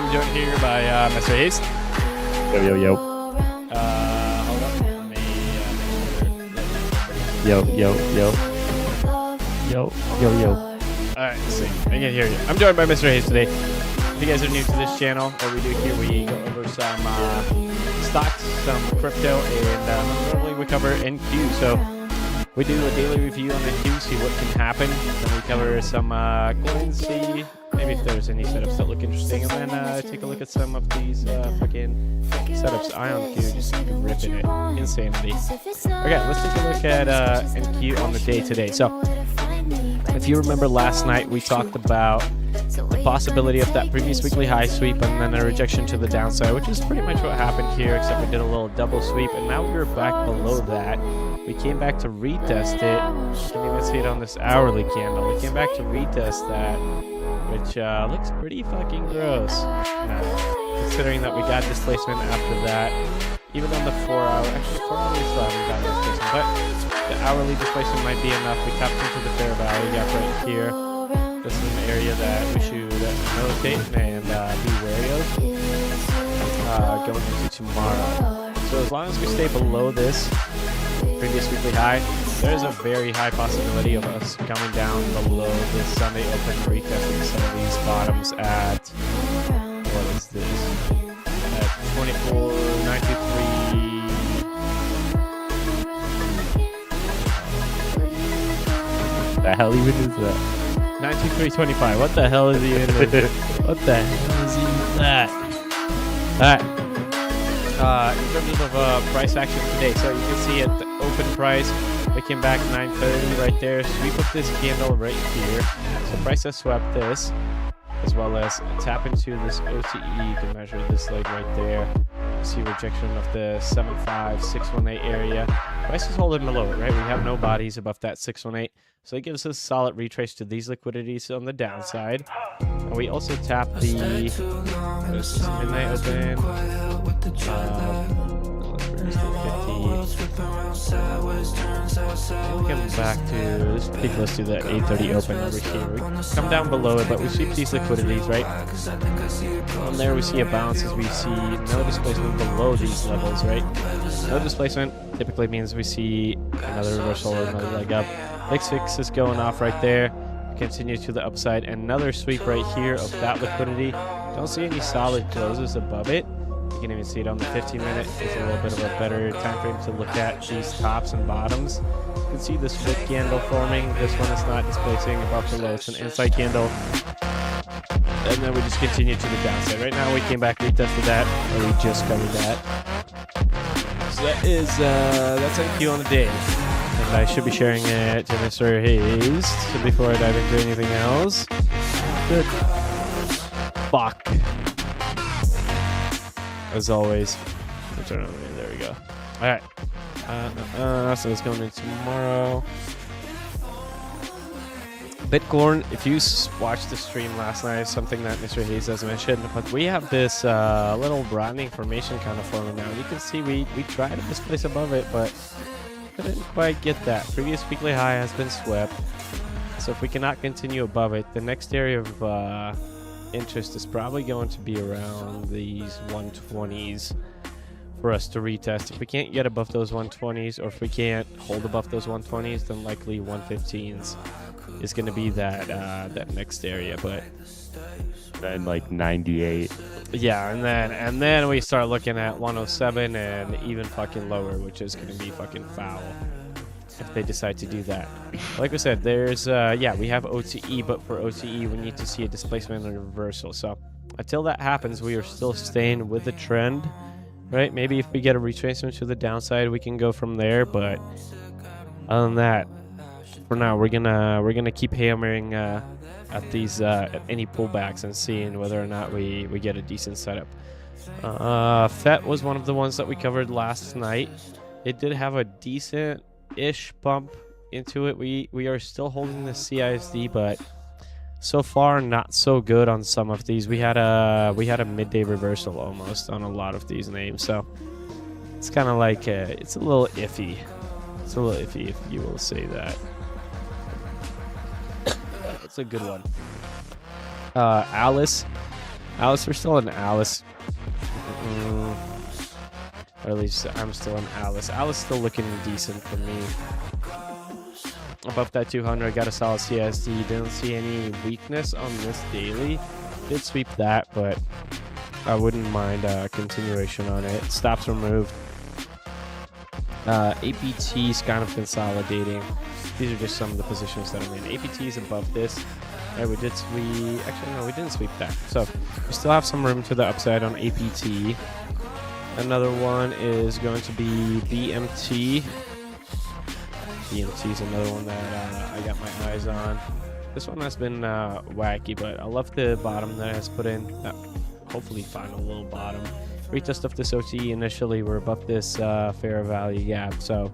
I'm joined here by Mr. Hayes. Yo. Hold up. Let me Yo. Alright, let's see. I can hear you. I'm joined by Mr. Hayes today. If you guys are new to this channel, what we do here, we go over some stocks, some crypto, and normally we cover NQ. So we do a daily review on NQ, see what can happen. Then we cover some coins, see maybe if there's any setups that look interesting, and then take a look at some of these fucking setups. Ion Q just ripping it. Insanity. Okay, let's take a look at NQ on the day today. So if you remember last night, we talked about the possibility of that previous weekly high sweep and then a rejection to the downside, which is pretty much what happened here, except we did a little double sweep, and now we're back below that. We came back to retest it. You can even see it on this hourly candle. We came back to retest that, which looks pretty fucking gross. Considering that we got displacement after that. Even on the 4 hour, actually 4 hours we still haven't got displacement, but the hourly displacement might be enough. We tapped into the fair value gap right here. This is an area that we should notate and be wary of going into tomorrow. So as long as we stay below this previous weekly high, there's a very high possibility of us coming down below this Sunday open, retesting some of these bottoms at, what is this, at 24.93. The hell even is that? 93.25. What the hell is even what the hell is even that? Alright. In terms of price action today, so you can see at the open price, we came back 9.30 right there. Sweep up this candle right here. So price has swept this, as well as tap into this OTE. You can measure this leg right there. See rejection of the 75618 area. Price is holding below it, right? We have no bodies above that 618. So it gives us a solid retrace to these liquidities on the downside. And we also tap the midnight open. We come back to this pretty close to that 8:30 open over here. We come down below it, but we sweep these liquidities, right? From there we see a bounce as we see no displacement below these levels, right? No displacement typically means we see another reversal or another leg up. Fix is going off right there. Continue to the upside. Another sweep right here of that liquidity. Don't see any solid closes above it. You can even see it on the 15-minute. It's a little bit of a better time frame to look at these tops and bottoms. You can see this wick candle forming. This one is not displacing above the low. It's an inside candle. And then we just continue to the downside. Right now we came back, retested that, or we just covered that. So that is that's NQ on the day. And I should be sharing it to Mr. Hayes. So before I dive into anything else. Good. Fuck. As always. There we go. Alright. So it's going in tomorrow. Bitcoin, if you watched the stream last night, something that Mr. Hayes has mentioned, but we have this little broadening formation kind of forming now. You can see we tried to displace above it, but couldn't quite get that. Previous weekly high has been swept. So if we cannot continue above it, the next area of interest is probably going to be around these 120s for us to retest. If we can't get above those 120s, or if we can't hold above those 120s, then likely 115s is going to be that that next area. But Then like 98. yeah, and then we start looking at 107 and even fucking lower, which is going to be fucking foul if they decide to do that. Like we said, there's we have OTE, but for OTE we need to see a displacement and a reversal. So until that happens, we are still staying with the trend, right? Maybe if we get a retracement to the downside, we can go from there, but other than that, for now we're gonna keep hammering at these at any pullbacks and seeing whether or not we get a decent setup. FET was one of the ones that we covered last night. It did have a decent-ish bump into it. We are still holding the CISD, but so far not so good on some of these. We had a midday reversal almost on a lot of these names, so it's kind of like it's a little iffy. It's a little iffy, if you will say that. It's a good one. Alice Alice, we're still in Alice. Or at least I'm still in Alice. Alice still looking decent for me. Above that 200, got a solid CSD. Didn't see any weakness on this daily. Did sweep that, but I wouldn't mind a continuation on it. Stops removed. APT's kind of consolidating. These are just some of the positions that I'm in. APT is above this. Right, we actually no, we didn't sweep that. So we still have some room to the upside on APT. Another one is going to be BMT. BMT is another one that I got my eyes on. This one has been wacky, but I love the bottom that it has put in. Hopefully find a little bottom. Retest of this OT initially, we're above this fair value gap. So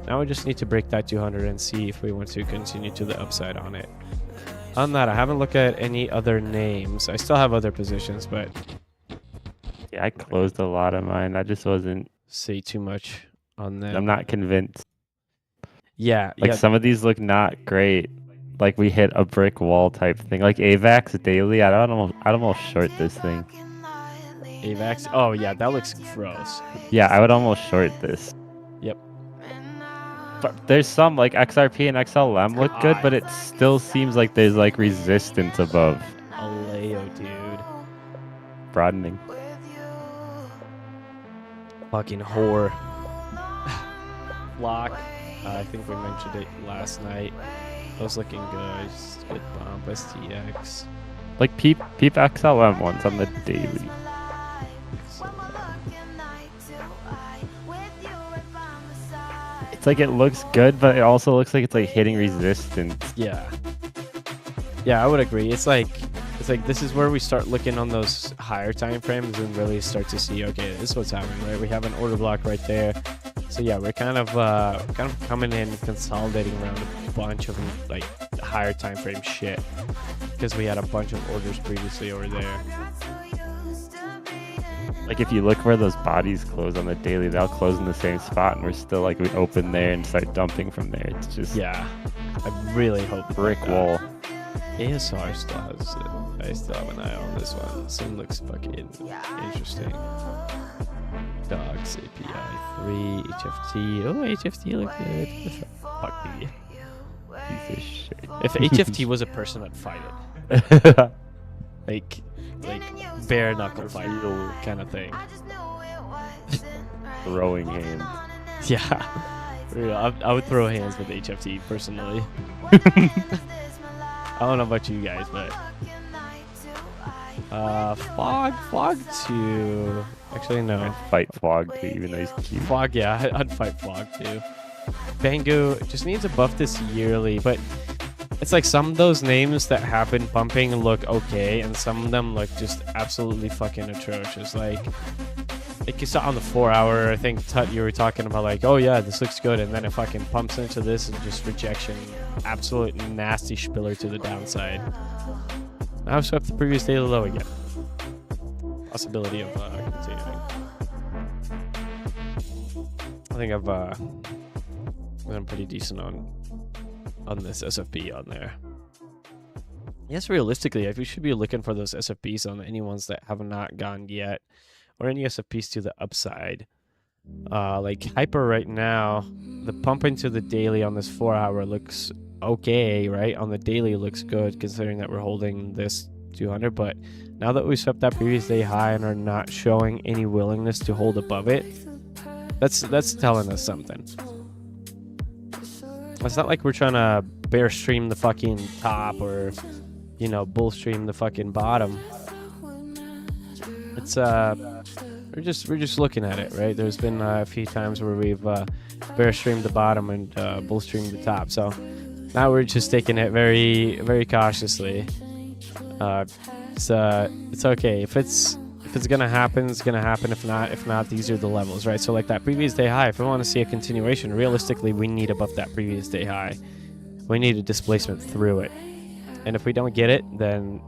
now we just need to break that 200 and see if we want to continue to the upside on it. On that, I haven't looked at any other names. I still have other positions, but Yeah, I closed a lot of mine. I just wasn't. say too much on them. I'm not convinced. Yeah, Like some of these look not great. Like we hit a brick wall type thing. Like AVAX daily. I'd almost short this thing. AVAX. Oh yeah, that looks gross. Yeah, I would almost short this. Yep. But there's some like XRP and XLM look good, but it still seems like there's like resistance above. Aleo, dude. Broadening. Fucking whore. Lock. I think we mentioned it last night. That was looking good. Just good bump. STX. Like peep XLM ones on the daily. It's like it looks good, but it also looks like it's like hitting resistance. Yeah. Yeah, I would agree. It's like this is where we start looking on those higher time frames and really start to see, okay, this is what's happening, right? We have an order block right there. So yeah, we're kind of coming in, consolidating around a bunch of like higher time frame shit because we had a bunch of orders previously over there. Like if you look where those bodies close on the daily, they'll close in the same spot, and we're still like we open there and start dumping from there. It's just yeah. I really hope brick wall. ASR still has it. I still have an eye on this one. This one looks fucking interesting. Dogs API 3 HFT. Oh, HFT look good. Fuck me. Piece of shit. If HFT was a person, I'd fight it. like bare knuckle fight kind of thing. Throwing hands. Yeah. Real, I would throw hands with HFT personally. I don't know about you guys, but Fog 2. Actually, no. I'd fight Fog too, even though he's cute. Fog, yeah, I'd fight Fog too. Bango just needs to buff this yearly, but it's like some of those names that have been pumping look okay, and some of them look just absolutely fucking atrocious. Like you saw on the 4 hour, I think Tut, you were talking about like, oh yeah, this looks good, and then it fucking pumps into this and just rejection, absolute nasty spiller to the downside. Now I've swept the previous daily low again. Possibility of continuing. I think I've been pretty decent on this SFP on there. Yes, realistically, we should be looking for those SFPs on any ones that have not gone yet, or any SFPs to the upside. Like Hyper right now, the pump into the daily on this 4 hour looks okay, right? On the daily it looks good considering that we're holding this 200, but now that we swept that previous day high and are not showing any willingness to hold above it, that's telling us something. It's not like we're trying to bear stream the fucking top or, you know, bull stream the fucking bottom. It's we're just looking at it, right? There's been a few times where we've bear streamed the bottom and bull streamed the top. So now we're just taking it very, very cautiously. It's okay. If it's gonna happen, it's gonna happen. If not, these are the levels, right? So like that previous day high, if we want to see a continuation, realistically, we need above that previous day high. We need a displacement through it. And if we don't get it, then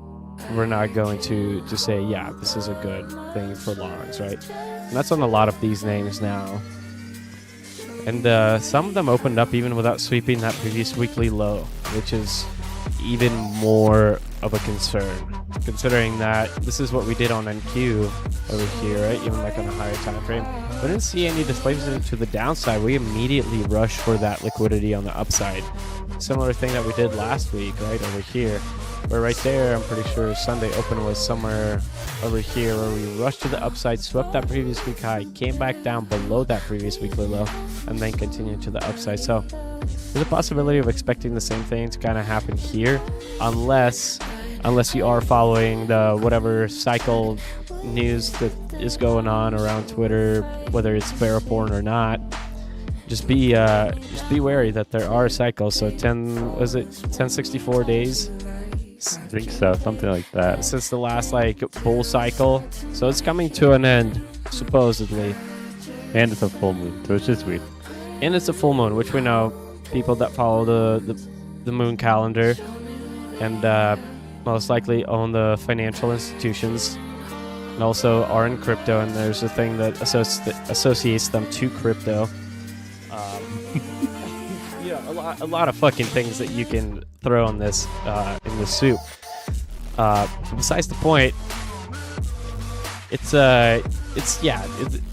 we're not going to say, yeah, this is a good thing for longs, right? And that's on a lot of these names now. And some of them opened up even without sweeping that previous weekly low, which is even more of a concern. considering that this is what we did on NQ over here, right? Even like on a higher time frame. We didn't see any displacement to the downside. We immediately rushed for that liquidity on the upside. Similar thing that we did last week, right over here. Where right there, I'm pretty sure Sunday open was somewhere over here where we rushed to the upside, swept that previous week high, came back down below that previous weekly low, and then continued to the upside. So there's a possibility of expecting the same thing to kind of happen here, unless you are following the whatever cycle news that is going on around Twitter, whether it's bear porn or not. Just be wary that there are cycles. So 1064 days? I think so, something like that. Since the last like bull cycle, so it's coming to an end supposedly. And it's a full moon, so it's just weird. And it's a full moon, which we know people that follow the moon calendar and most likely own the financial institutions and also are in crypto. And there's a thing that associates them to crypto. A lot of fucking things that you can throw in this soup. Besides the point,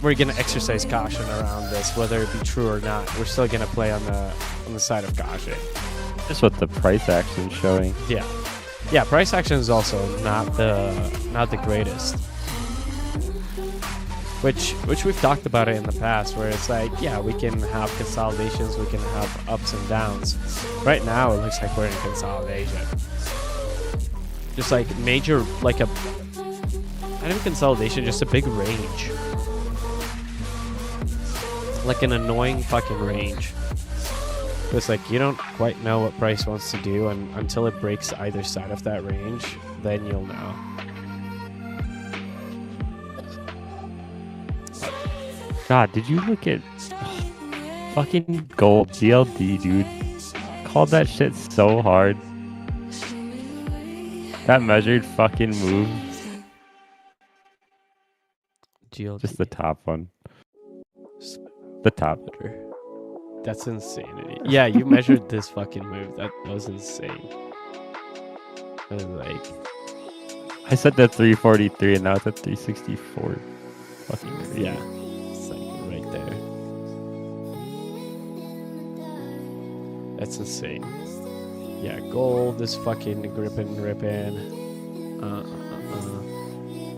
we're gonna exercise caution around this, whether it be true or not. We're still gonna play on the side of caution. Just what the price action's showing. Yeah. Price action is also not the greatest. Which we've talked about it in the past, where it's like, yeah, we can have consolidations, we can have ups and downs. Right now, it looks like we're in consolidation. Just like major, like not even consolidation, just a big range. Like an annoying fucking range. It's like you don't quite know what price wants to do, and until it breaks either side of that range, then you'll know. God, did you look at fucking gold GLD, dude? Called that shit so hard. That measured fucking move. GLD. Just the top one. The top. That's insanity. Yeah, you measured this fucking move. That was insane. I was like, I said that 343 and now it's at 364. Fucking crazy. Yeah. Right there. That's insane. Yeah, gold is fucking ripping.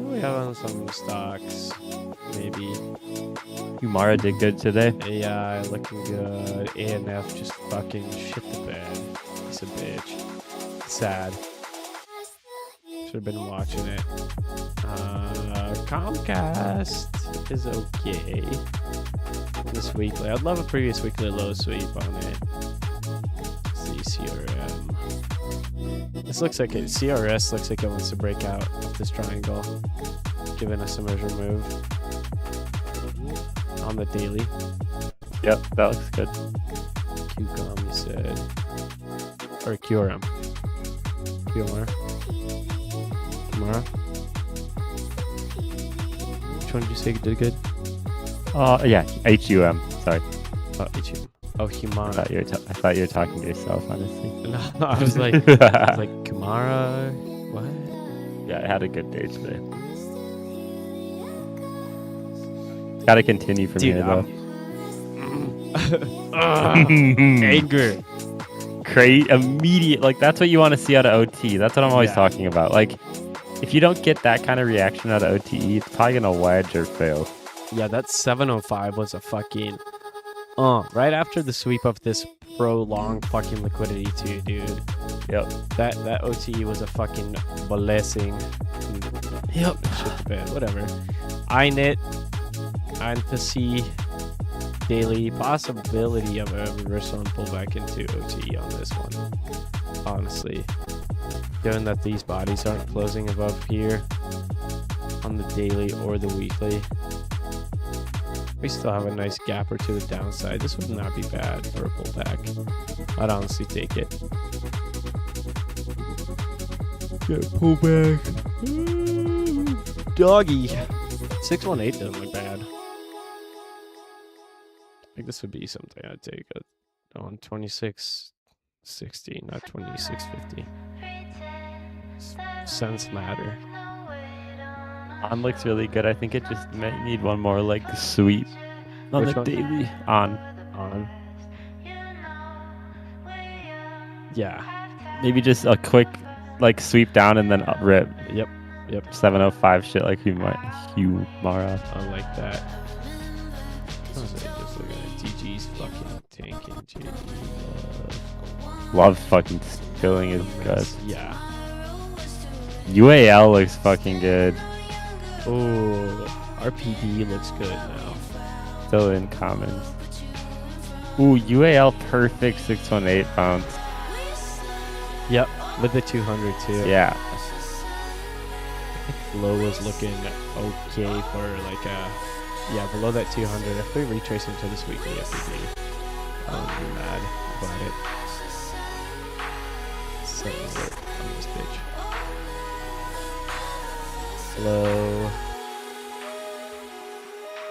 We have some stocks, maybe. Umara did good today. AI looking good. ANF just fucking shit the bed. It's a bitch. Sad. Should have been watching it. Comcast is okay this weekly. I'd love a previous weekly low sweep on it. See CRM. This looks like CRS looks like it wants to break out of this triangle, giving us a measure move on the daily. Yep, that looks good. QCOM, you said, or QRM. QMR. Tomorrow. Which one did you say did good? Yeah, HUM. Sorry. Oh, HUM. Oh, Humana. I thought you were talking to yourself, honestly. No, I was like, Kumara. What? Yeah, I had a good day today. Got to continue from here, though. Anger. Great, immediate. Like, that's what you want to see out of OT. That's what I'm always talking about. Like, if you don't get that kind of reaction out of OTE, it's probably going to wedge or fail. Yeah, that 705 was a fucking... right after the sweep of this prolonged fucking liquidity too, dude. Yep. That OTE was a fucking blessing. Yep. Shit the bed. Whatever. INIT. Fantasy. Daily. Possibility of a reversal and pullback into OTE on this one. Honestly. Given that these bodies aren't closing above here on the daily or the weekly. We still have a nice gap or two to the downside. This would not be bad for a pullback. I'd honestly take it. Get a pullback. Doggy. 618 doesn't look bad. I think this would be something I'd take on 2660, not 2650. Sense matter. On looks really good. I think it just might need one more like sweep on Which the one? daily. On. Yeah. Maybe just a quick like sweep down and then up rip. Yep. 705 shit like Hugh Mara. I like that. What was it? Just looking at TG's fucking tanking. GG. Love fucking spilling his guts. Yeah. UAL looks fucking good. Oh, RPD looks good now. Still in commons. Ooh, UAL perfect 618 bounce. Yep, with the 200 too. Yeah. Low was looking okay for like below that 200. If we retrace into this weekly FPD, I won't be mad about it. Setting alert on this bitch. Low.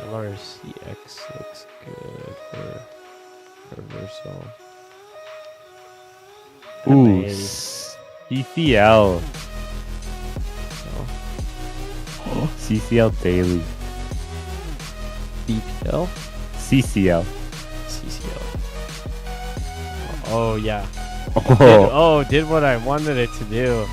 LRCX looks good for reversal. Ooh, MA. CCL. Oh. CCL daily. BPL? CCL. CCL. Oh, yeah. Oh. Did what I wanted it to do.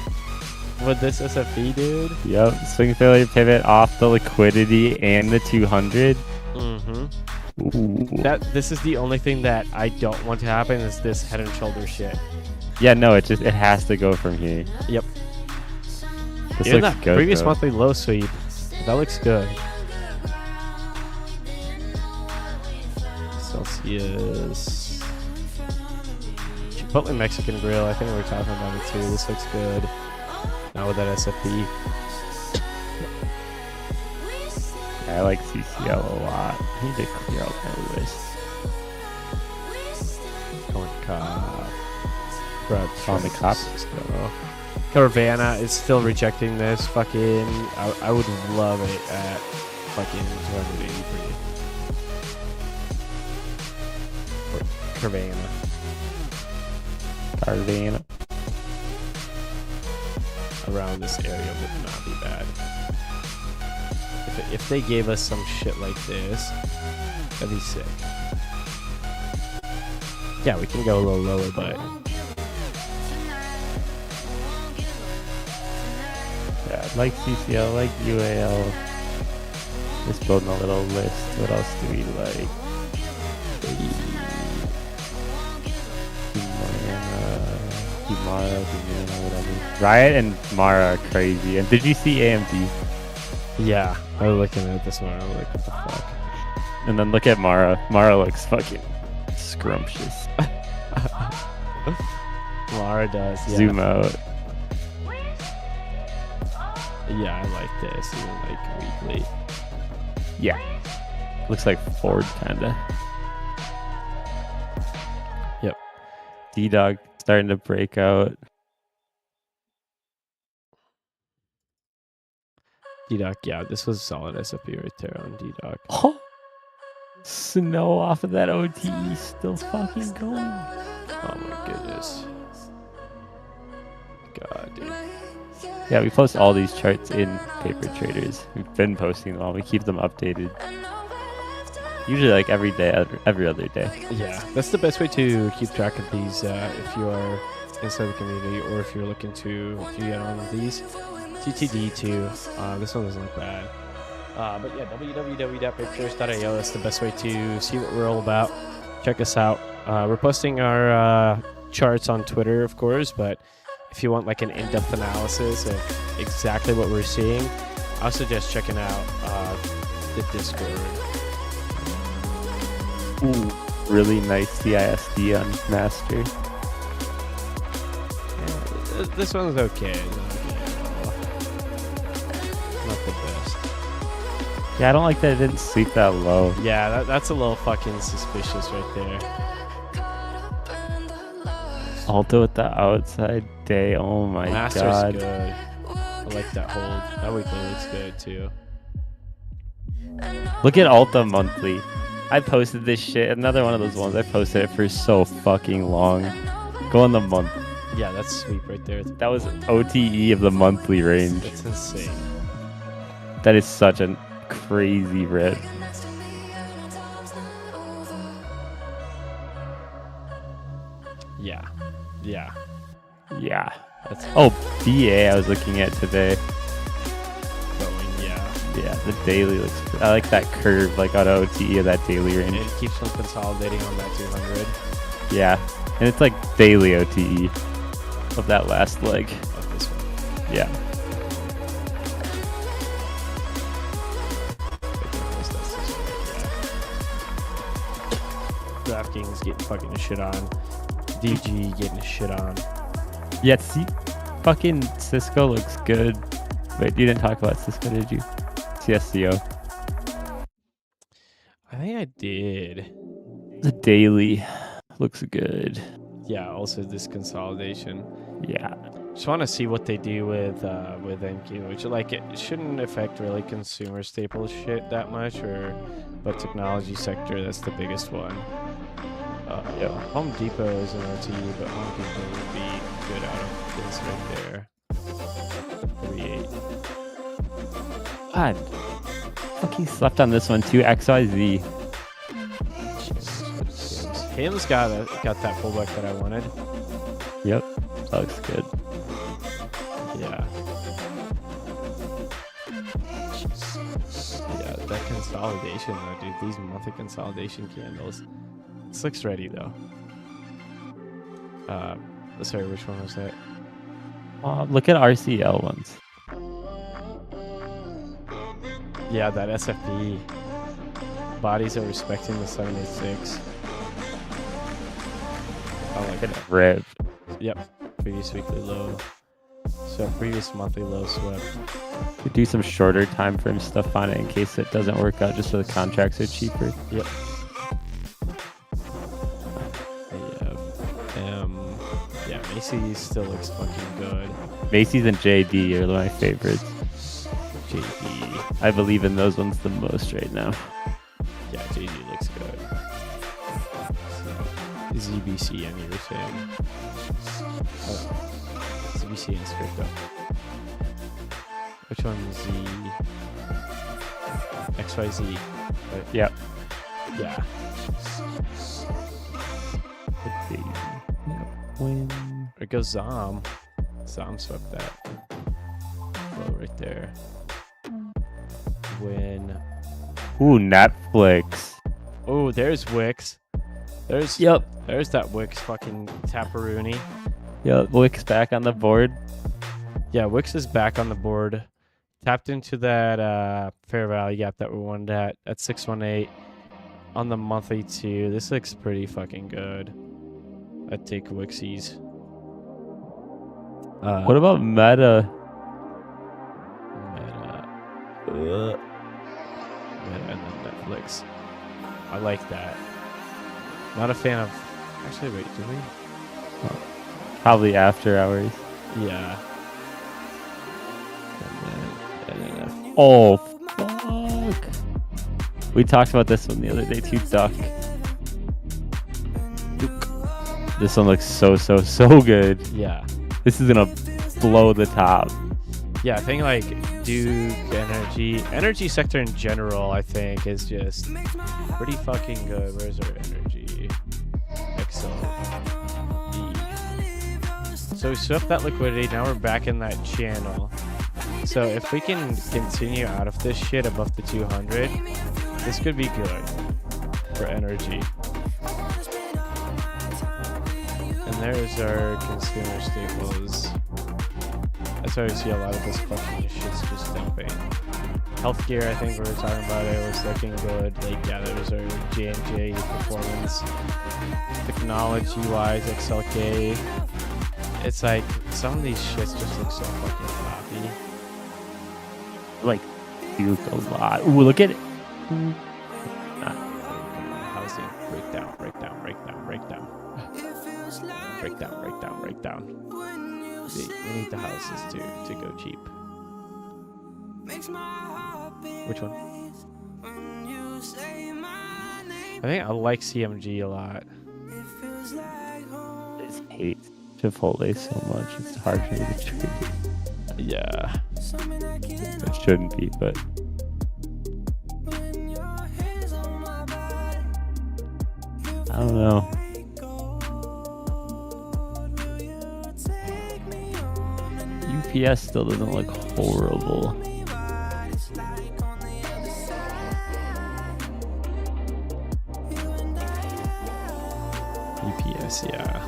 With this SFB, dude? Yep. Swing failure pivot off the liquidity and the 200. Mm-hmm. Ooh. This is the only thing that I don't want to happen is this head and shoulder shit. Yeah, no, it has to go from here. Yep. This Even looks that good. previous though. monthly low sweep. That looks good. Celsius. Chipotle Mexican Grill. I think we were talking about it too. This looks good. Now with that SFB. I like CCL a lot. I need to clear out my list. Going cop. Grab On the cop. Caravana is still rejecting this. Fucking. I would love it at fucking 283. Or Caravana. Carvana. Around this area would not be bad. If they gave us some shit like this, that'd be sick. Yeah, we can go a little lower, but Yeah, I like CCL, I like UAL. Just building a little list. What else do we like? Mara, whatever. Riot and Mara are crazy. And did you see AMD? yeah, I was looking at this one. I was like, what the fuck? And then look at Mara. Mara looks fucking scrumptious. Mara does. Yeah. Zoom out. Yeah, I like this. Even like weekly. Yeah. Looks like Ford kinda. Yep. D-Dog starting to break out. D-Doc, yeah, this was solid SFP right there on D-Doc. Oh, snow off of that OTE still fucking going. Oh my goodness. God, dude. Yeah, we post all these charts in Paper Traders. We've been posting them all. We keep them updated. Usually like every day, every other day. Yeah, that's the best way to keep track of these if you are inside the community or if you're looking to get on these. TTD too. This one doesn't look bad. But yeah, www.papertraders.io. That's the best way to see what we're all about. Check us out. We're posting our charts on Twitter, of course, but if you want like an in-depth analysis of exactly what we're seeing, I suggest checking out the Discord. Ooh, really nice CISD on Master. Yeah, this one's okay. Not the best. Yeah, I don't like that it didn't sleep that low. Yeah, that's a little fucking suspicious right there. Alto with the outside day. Oh my Master's god. good. I like that hold. That weekly looks good too. Look at Alta monthly. I posted this shit. Another one of those ones. I posted it for so fucking long. Go on the month. Yeah, that's sweep right there. That was OTE of the monthly range. It's insane. That is such a crazy rip. Yeah. Yeah. Yeah. That's Oh, BA I was looking at today. going, yeah. Yeah, the daily looks. I like that curve, like on OTE of that daily range. It keeps on consolidating on that 200 Yeah, and it's like daily OTE of that last leg. of this one. Yeah. DraftKings getting fucking shit on. DG getting shit on. Yeah, see, fucking Cisco looks good. Wait, you didn't talk about Cisco, did you? CSCO. I think I did. The daily looks good. Yeah, also this consolidation. Yeah. Just want to see what they do with NQ, which like it shouldn't affect really consumer staple shit that much, but technology sector, that's the biggest one. Yeah, Home Depot is an OTE, but Home Depot would be good out of this right there. 3.8. God. Fucking slept on this one too. XYZ. Ham's got that fullback that I wanted. Yep. That looks good. Yeah. Yeah, that consolidation though, dude. These monthly consolidation candles. This looks ready though. Sorry, which one was that? Look at RCL ones. Yeah, that SFP. Bodies are respecting the 786. I like it. Ripped. Yep. Previous weekly low. So previous monthly low swept. We do some shorter time frame stuff on it in case it doesn't work out, just so the contracts are cheaper. Yep. Yeah, Macy's still looks fucking good. Macy's and JD are my favorites. JD. I believe in those ones the most right now. Yeah, JD looks good. ZBC, I mean, you're saying. ZBC and Scripto. Which one's Z? XYZ. Right? Yep. Yeah. When There goes Zom. Zom swept that. Flow right there. When. ooh, Netflix. Oh, there's Wix. There's that Wix fucking Tapperoonie. Yeah, Wix back on the board. Yeah, Wix is back on the board. Tapped into that fair value gap that we wanted at 618 on the monthly too. This looks pretty fucking good. I'd take Wixies. What about Meta? Meta and then Netflix. I like that. Not a fan of. Actually, wait, do we? Probably after hours. Yeah. And then Oh, fuck. We talked about this one the other day too, Duck. This one looks so good. yeah. This is gonna blow the top. Yeah, I think like Duke, energy sector in general, I think is just pretty fucking good. Where's our energy? XLE. So we swept that liquidity. Now we're back in that channel. So if we can continue out of this shit above the 200, this could be good for energy. And there's our consumer staples. That's why we see a lot of this fucking shit's just dumping. Healthcare, I think we were talking about it, was looking good. Like, yeah, there's our J&J performance. Technology-wise, XLK. It's like, some of these shits just look so fucking floppy. Like, Duke a lot. Ooh, look at it. Housing. Breakdown. We need the houses to go cheap. Which one? I think I like CMG a lot. This hate Chipotle so much. It's hard for me to trade. Yeah. It shouldn't be, but I don't know. UPS still doesn't look horrible. UPS, yeah.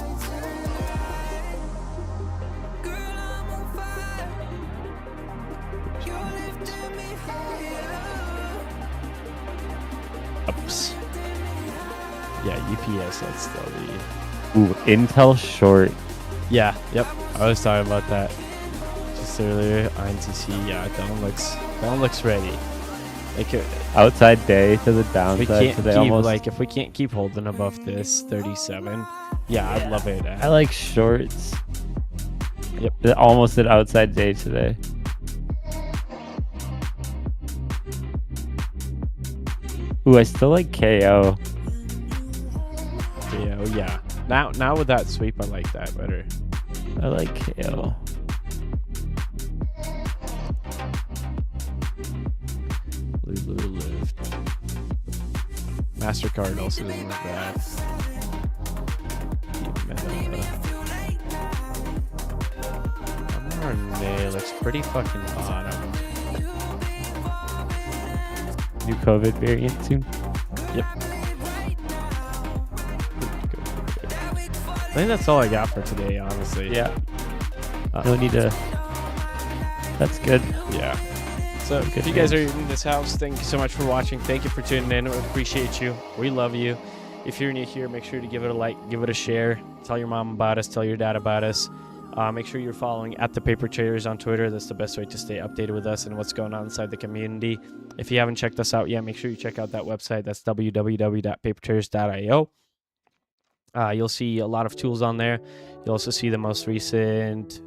Oops. Yeah, UPS, that's still the... Ooh, Intel short. Yeah, yep. I was talking about that just earlier. INTC, yeah, that one looks ready. Like, Outside day to the downside. we can't Today keep, almost. like, if we can't keep holding above this 37, yeah, I'd love it. I like shorts. Yep. It almost did outside day today. Ooh, I still like KO. KO, yeah. Now with that sweep, I like that better. I like KO. Lulu lift. MasterCard also doesn't look bad. Renee looks pretty fucking bottom. New COVID variant soon. Yep. I think that's all I got for today, honestly. Yeah. No need to. That's good. Yeah. So if you guys are in this house, thank you so much for watching. Thank you for tuning in. We appreciate you. We love you. If you're new here, make sure to give it a like, give it a share. Tell your mom about us. Tell your dad about us. Make sure you're following at the Paper Traders on Twitter. That's the best way to stay updated with us and what's going on inside the community. If you haven't checked us out yet, make sure you check out that website. That's www.papertraders.io. You'll see a lot of tools on there. You'll also see the most recent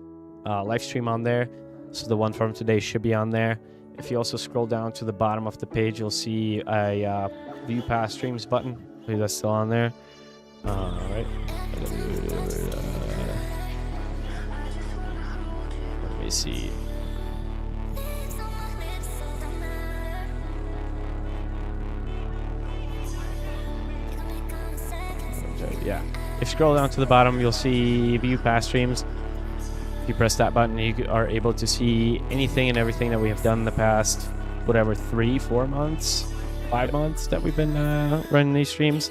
live stream on there. So the one from today should be on there. If you also scroll down to the bottom of the page, you'll see a view past streams button. I believe that's still on there. All right. Let me see. Yeah. If you scroll down to the bottom, you'll see view past streams. If you press that button, you are able to see anything and everything that we have done in the past, whatever, 3-4 months, 5 months that we've been running these streams.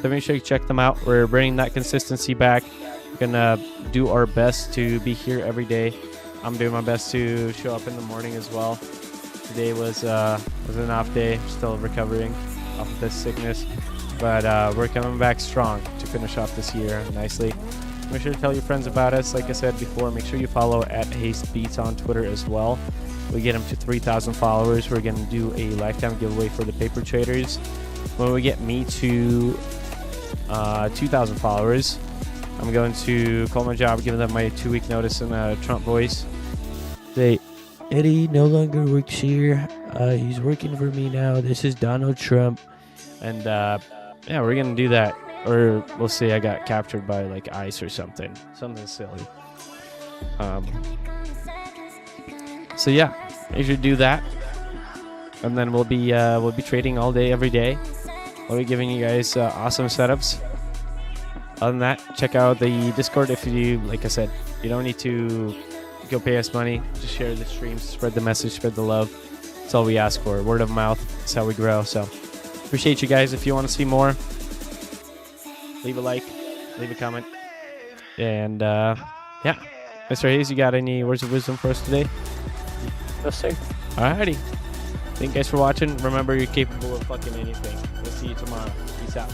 So make sure you check them out. We're bringing that consistency back. We're gonna do our best to be here every day. I'm doing my best to show up in the morning as well. Today was an off day. Still recovering off of this sickness, but we're coming back strong to finish off this year nicely. Make sure to tell your friends about us. Like I said before, make sure you follow at Haste Beats on Twitter as well. We get them to 3,000 followers. We're going to do a lifetime giveaway for the Paper Traders. When we get me to 2,000 followers, I'm going to call my job, give them my 2-week notice in a Trump voice. Say, Eddie no longer works here. He's working for me now. This is Donald Trump. And yeah, we're going to do that. Or we'll say I got captured by like ICE or something silly. So yeah, make sure to do that, and then we'll be trading all day, every day. We'll be giving you guys awesome setups. Other than that, check out the Discord. If you, like I said, you don't need to go pay us money. Just share the streams, spread the message, spread the love. That's all we ask for. Word of mouth. That's how we grow. So appreciate you guys. If you want to see more, leave a like, leave a comment, and yeah, Mr. Hayes, you got any words of wisdom for us today? No, sir. Alrighty. Thank you guys for watching. Remember, you're capable of fucking anything. We'll see you tomorrow. Peace out.